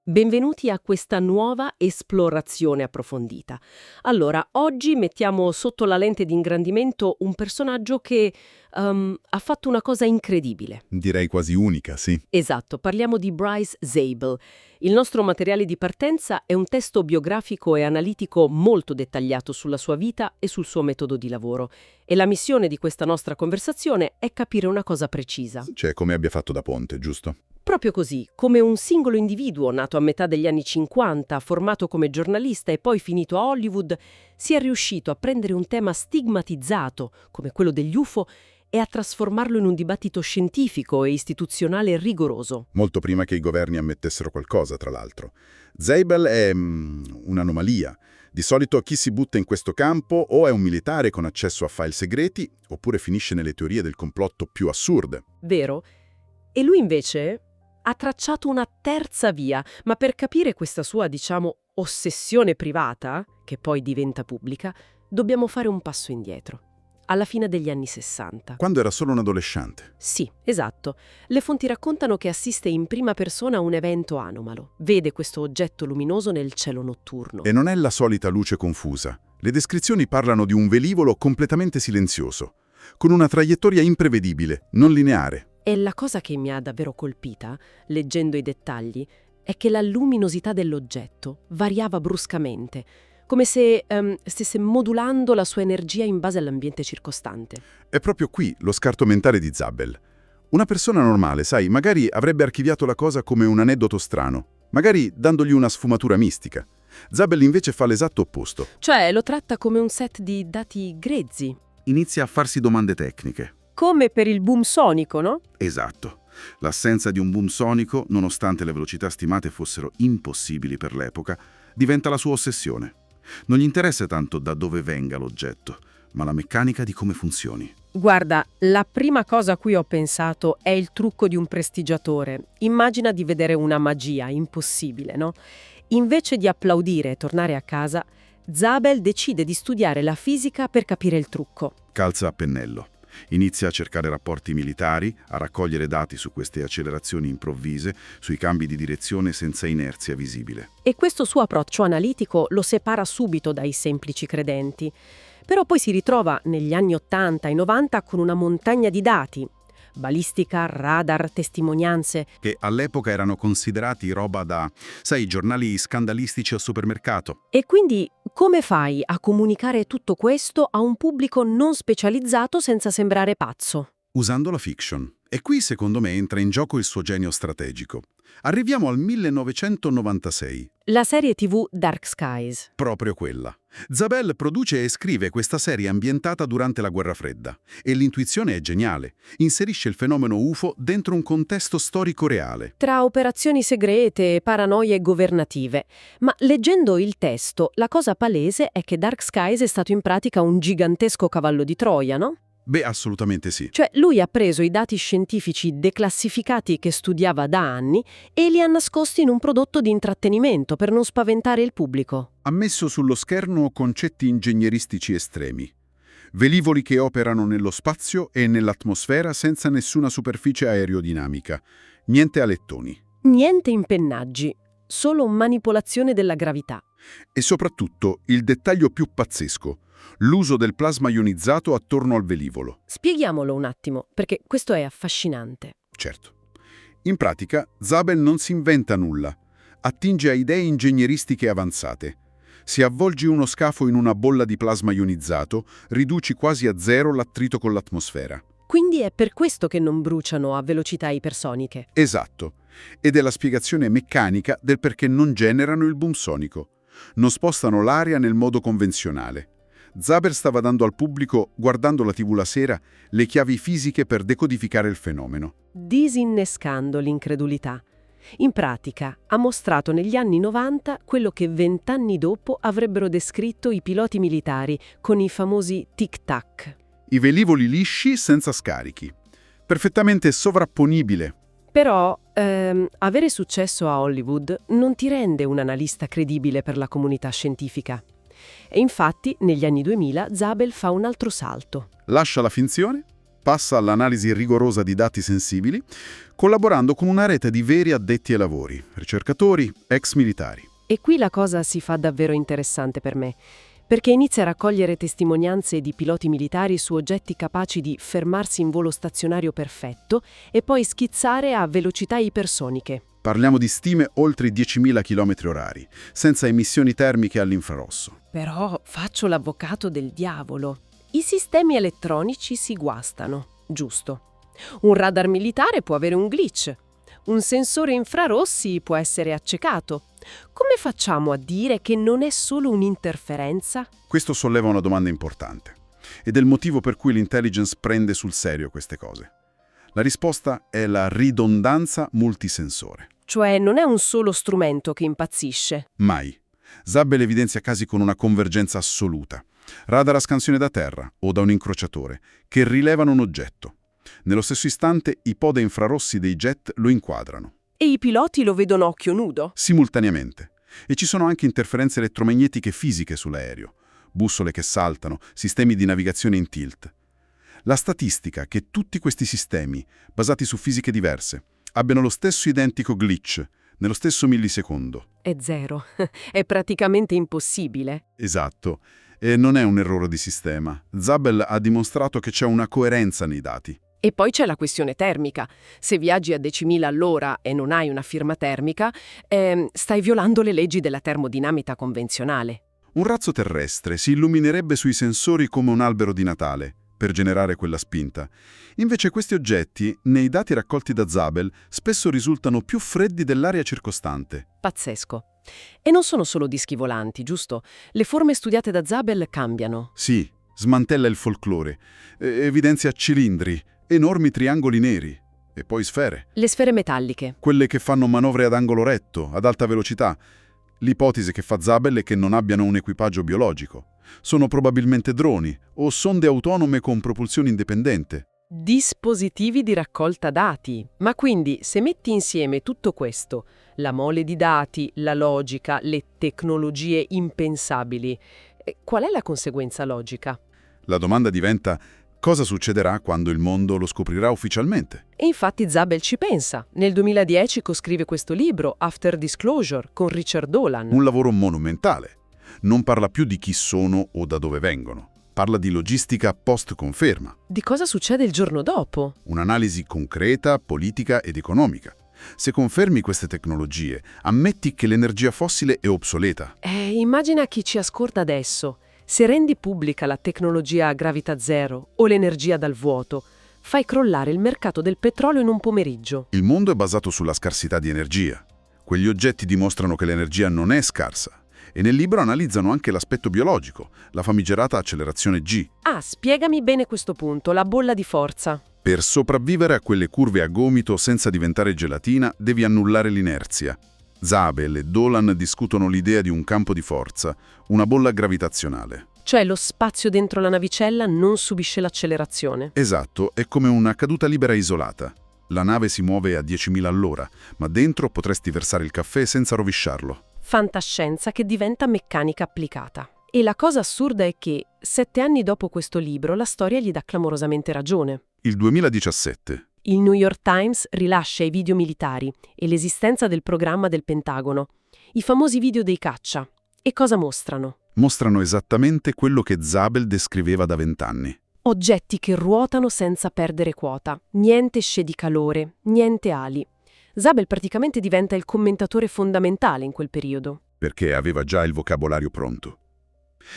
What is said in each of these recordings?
Benvenuti a questa nuova esplorazione approfondita. Allora, oggi mettiamo sotto la lente di ingrandimento un personaggio che ha fatto una cosa incredibile. Direi quasi unica, sì. Esatto, parliamo di Bryce Zabel. Il nostro materiale di partenza è un testo biografico e analitico molto dettagliato sulla sua vita e sul suo metodo di lavoro. E la missione di questa nostra conversazione è capire una cosa precisa. Cioè, come abbia fatto da ponte, giusto? Proprio così, come un singolo individuo nato a metà degli anni 50, formato come giornalista e poi finito a Hollywood, sia riuscito a prendere un tema stigmatizzato, come quello degli UFO, e a trasformarlo in un dibattito scientifico e istituzionale rigoroso. Molto prima che i governi ammettessero qualcosa, tra l'altro. Zabel è un'anomalia. Di solito chi si butta in questo campo o è un militare con accesso a file segreti, oppure finisce nelle teorie del complotto più assurde. Vero? E lui invece ha tracciato una terza via, ma per capire questa sua, ossessione privata, che poi diventa pubblica, dobbiamo fare un passo indietro. Alla fine degli anni 60. Quando era solo un adolescente. Sì, esatto. Le fonti raccontano che assiste in prima persona a un evento anomalo. Vede questo oggetto luminoso nel cielo notturno. E non è la solita luce confusa. Le descrizioni parlano di un velivolo completamente silenzioso, con una traiettoria imprevedibile, non lineare. E la cosa che mi ha davvero colpita, leggendo i dettagli, è che la luminosità dell'oggetto variava bruscamente, come se stesse modulando la sua energia in base all'ambiente circostante. È proprio qui lo scarto mentale di Zabel. Una persona normale, sai, magari avrebbe archiviato la cosa come un aneddoto strano, magari dandogli una sfumatura mistica. Zabel invece fa l'esatto opposto. Cioè lo tratta come un set di dati grezzi. Inizia a farsi domande tecniche. Come per il boom sonico, no? Esatto. L'assenza di un boom sonico, nonostante le velocità stimate fossero impossibili per l'epoca, diventa la sua ossessione. Non gli interessa tanto da dove venga l'oggetto, ma la meccanica di come funzioni. Guarda, la prima cosa a cui ho pensato è il trucco di un prestigiatore. Immagina di vedere una magia, impossibile, no? Invece di applaudire e tornare a casa, Zabel decide di studiare la fisica per capire il trucco. Calza a pennello. Inizia a cercare rapporti militari, a raccogliere dati su queste accelerazioni improvvise, sui cambi di direzione senza inerzia visibile. E questo suo approccio analitico lo separa subito dai semplici credenti. Però poi si ritrova negli anni 80 e 90 con una montagna di dati. Balistica, radar, testimonianze. Che all'epoca erano considerati roba da, sai, giornali scandalistici al supermercato. E quindi come fai a comunicare tutto questo a un pubblico non specializzato senza sembrare pazzo? Usando la fiction. E qui, secondo me, entra in gioco il suo genio strategico. Arriviamo al 1996. La serie TV Dark Skies. Proprio quella. Zabel produce e scrive questa serie ambientata durante la Guerra Fredda. E l'intuizione è geniale. Inserisce il fenomeno UFO dentro un contesto storico reale. Tra operazioni segrete e paranoie governative. Ma leggendo il testo, la cosa palese è che Dark Skies è stato in pratica un gigantesco cavallo di Troia, no? Beh, assolutamente sì. Cioè, lui ha preso i dati scientifici declassificati che studiava da anni e li ha nascosti in un prodotto di intrattenimento per non spaventare il pubblico. Ha messo sullo schermo concetti ingegneristici estremi. Velivoli che operano nello spazio e nell'atmosfera senza nessuna superficie aerodinamica. Niente alettoni. Niente impennaggi, solo manipolazione della gravità. E soprattutto, il dettaglio più pazzesco, l'uso del plasma ionizzato attorno al velivolo. Spieghiamolo un attimo, perché questo è affascinante. Certo. In pratica, Zabel non si inventa nulla. Attinge a idee ingegneristiche avanzate. Se avvolgi uno scafo in una bolla di plasma ionizzato, riduci quasi a zero l'attrito con l'atmosfera. Quindi è per questo che non bruciano a velocità ipersoniche. Esatto. Ed è la spiegazione meccanica del perché non generano il boom sonico. Non spostano l'aria nel modo convenzionale. Zabel stava dando al pubblico, guardando la TV la sera, le chiavi fisiche per decodificare il fenomeno. Disinnescando l'incredulità. In pratica, ha mostrato negli anni 90 quello che 20 anni dopo avrebbero descritto i piloti militari con i famosi tic-tac. I velivoli lisci senza scarichi. Perfettamente sovrapponibile. Però avere successo a Hollywood non ti rende un analista credibile per la comunità scientifica. E infatti, negli anni 2000, Zabel fa un altro salto. Lascia la finzione passa all'analisi rigorosa di dati sensibili, collaborando con una rete di veri addetti ai lavori, ricercatori, ex militari. E qui la cosa si fa davvero interessante per me, perché inizia a raccogliere testimonianze di piloti militari su oggetti capaci di fermarsi in volo stazionario perfetto e poi schizzare a velocità ipersoniche. Parliamo di stime oltre i 10.000 km/h, senza emissioni termiche all'infrarosso. Però faccio l'avvocato del diavolo. I sistemi elettronici si guastano, giusto? Un radar militare può avere un glitch. Un sensore infrarossi può essere accecato. Come facciamo a dire che non è solo un'interferenza? Questo solleva una domanda importante, ed è il motivo per cui l'intelligence prende sul serio queste cose. La risposta è la ridondanza multisensore. Cioè non è un solo strumento che impazzisce. Mai. Zabel evidenzia casi con una convergenza assoluta. Radar a scansione da terra o da un incrociatore, che rilevano un oggetto. Nello stesso istante i pod infrarossi dei jet lo inquadrano. E i piloti lo vedono a occhio nudo? Simultaneamente. E ci sono anche interferenze elettromagnetiche fisiche sull'aereo. Bussole che saltano, sistemi di navigazione in tilt. La statistica che tutti questi sistemi, basati su fisiche diverse, abbiano lo stesso identico glitch, nello stesso millisecondo. È zero. È praticamente impossibile. Esatto. E non è un errore di sistema. Zabel ha dimostrato che c'è una coerenza nei dati. E poi c'è la questione termica. Se viaggi a 10.000 all'ora e non hai una firma termica, stai violando le leggi della termodinamica convenzionale. Un razzo terrestre si illuminerebbe sui sensori come un albero di Natale, per generare quella spinta. Invece questi oggetti, nei dati raccolti da Zabel, spesso risultano più freddi dell'aria circostante. Pazzesco. E non sono solo dischi volanti, giusto? Le forme studiate da Zabel cambiano. Sì, smantella il folklore, evidenzia cilindri, enormi triangoli neri e poi sfere. Le sfere metalliche. Quelle che fanno manovre ad angolo retto, ad alta velocità. L'ipotesi che fa Zabel è che non abbiano un equipaggio biologico. Sono probabilmente droni o sonde autonome con propulsione indipendente. Dispositivi di raccolta dati. Ma quindi, se metti insieme tutto questo, la mole di dati, la logica, le tecnologie impensabili, qual è la conseguenza logica? La domanda diventa: cosa succederà quando il mondo lo scoprirà ufficialmente? E infatti Zabel ci pensa. Nel 2010 coscrive questo libro, After Disclosure, con Richard Dolan. Un lavoro monumentale. Non parla più di chi sono o da dove vengono. Parla di logistica post-conferma. Di cosa succede il giorno dopo? Un'analisi concreta, politica ed economica. Se confermi queste tecnologie, ammetti che l'energia fossile è obsoleta. Immagina chi ci ascolta adesso. Se rendi pubblica la tecnologia a gravità zero o l'energia dal vuoto, fai crollare il mercato del petrolio in un pomeriggio. Il mondo è basato sulla scarsità di energia. Quegli oggetti dimostrano che l'energia non è scarsa. E nel libro analizzano anche l'aspetto biologico, la famigerata accelerazione G. Spiegami bene questo punto, la bolla di forza. Per sopravvivere a quelle curve a gomito senza diventare gelatina, devi annullare l'inerzia. Zabel e Dolan discutono l'idea di un campo di forza, una bolla gravitazionale. Cioè lo spazio dentro la navicella non subisce l'accelerazione. Esatto, è come una caduta libera isolata. La nave si muove a 10.000 all'ora, ma dentro potresti versare il caffè senza rovesciarlo. Fantascienza che diventa meccanica applicata. E la cosa assurda è che, 7 anni dopo questo libro, la storia gli dà clamorosamente ragione. Il 2017. Il New York Times rilascia i video militari e l'esistenza del programma del Pentagono. I famosi video dei caccia. E cosa mostrano? Mostrano esattamente quello che Zabel descriveva da 20 anni. Oggetti che ruotano senza perdere quota. Niente scie di calore, niente ali. Zabel praticamente diventa il commentatore fondamentale in quel periodo. Perché aveva già il vocabolario pronto.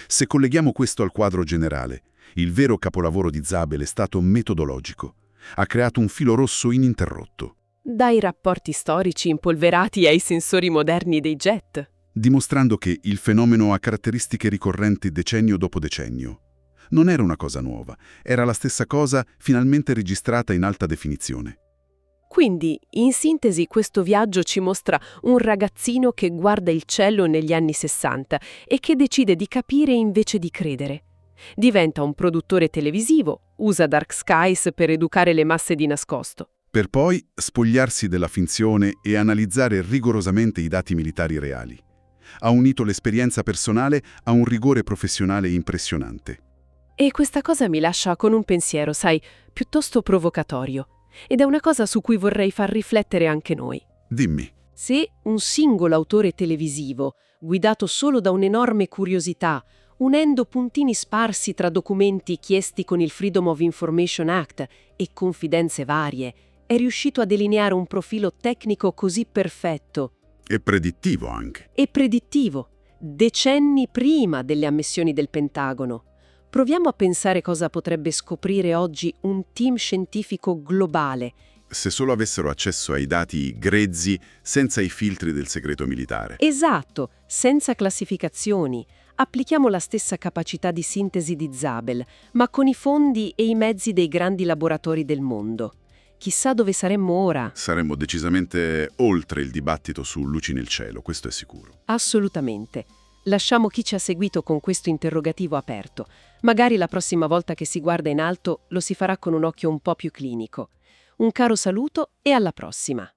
Se colleghiamo questo al quadro generale, il vero capolavoro di Zabel è stato metodologico. Ha creato un filo rosso ininterrotto. Dai rapporti storici impolverati ai sensori moderni dei jet. Dimostrando che il fenomeno ha caratteristiche ricorrenti decennio dopo decennio. Non era una cosa nuova, era la stessa cosa finalmente registrata in alta definizione. Quindi, in sintesi, questo viaggio ci mostra un ragazzino che guarda il cielo negli anni 60 e che decide di capire invece di credere. Diventa un produttore televisivo, usa Dark Skies per educare le masse di nascosto. Per poi spogliarsi della finzione e analizzare rigorosamente i dati militari reali. Ha unito l'esperienza personale a un rigore professionale impressionante. E questa cosa mi lascia con un pensiero, sai, piuttosto provocatorio. Ed è una cosa su cui vorrei far riflettere anche noi. Dimmi. Se un singolo autore televisivo, guidato solo da un'enorme curiosità, unendo puntini sparsi tra documenti chiesti con il Freedom of Information Act e confidenze varie, è riuscito a delineare un profilo tecnico così perfetto E predittivo anche. e predittivo, decenni prima delle ammissioni del Pentagono. Proviamo a pensare cosa potrebbe scoprire oggi un team scientifico globale. Se solo avessero accesso ai dati grezzi senza i filtri del segreto militare. Esatto, senza classificazioni. Applichiamo la stessa capacità di sintesi di Zabel, ma con i fondi e i mezzi dei grandi laboratori del mondo. Chissà dove saremmo ora. Saremmo decisamente oltre il dibattito su luci nel cielo, questo è sicuro. Assolutamente. Lasciamo chi ci ha seguito con questo interrogativo aperto. Magari la prossima volta che si guarda in alto lo si farà con un occhio un po' più clinico. Un caro saluto e alla prossima!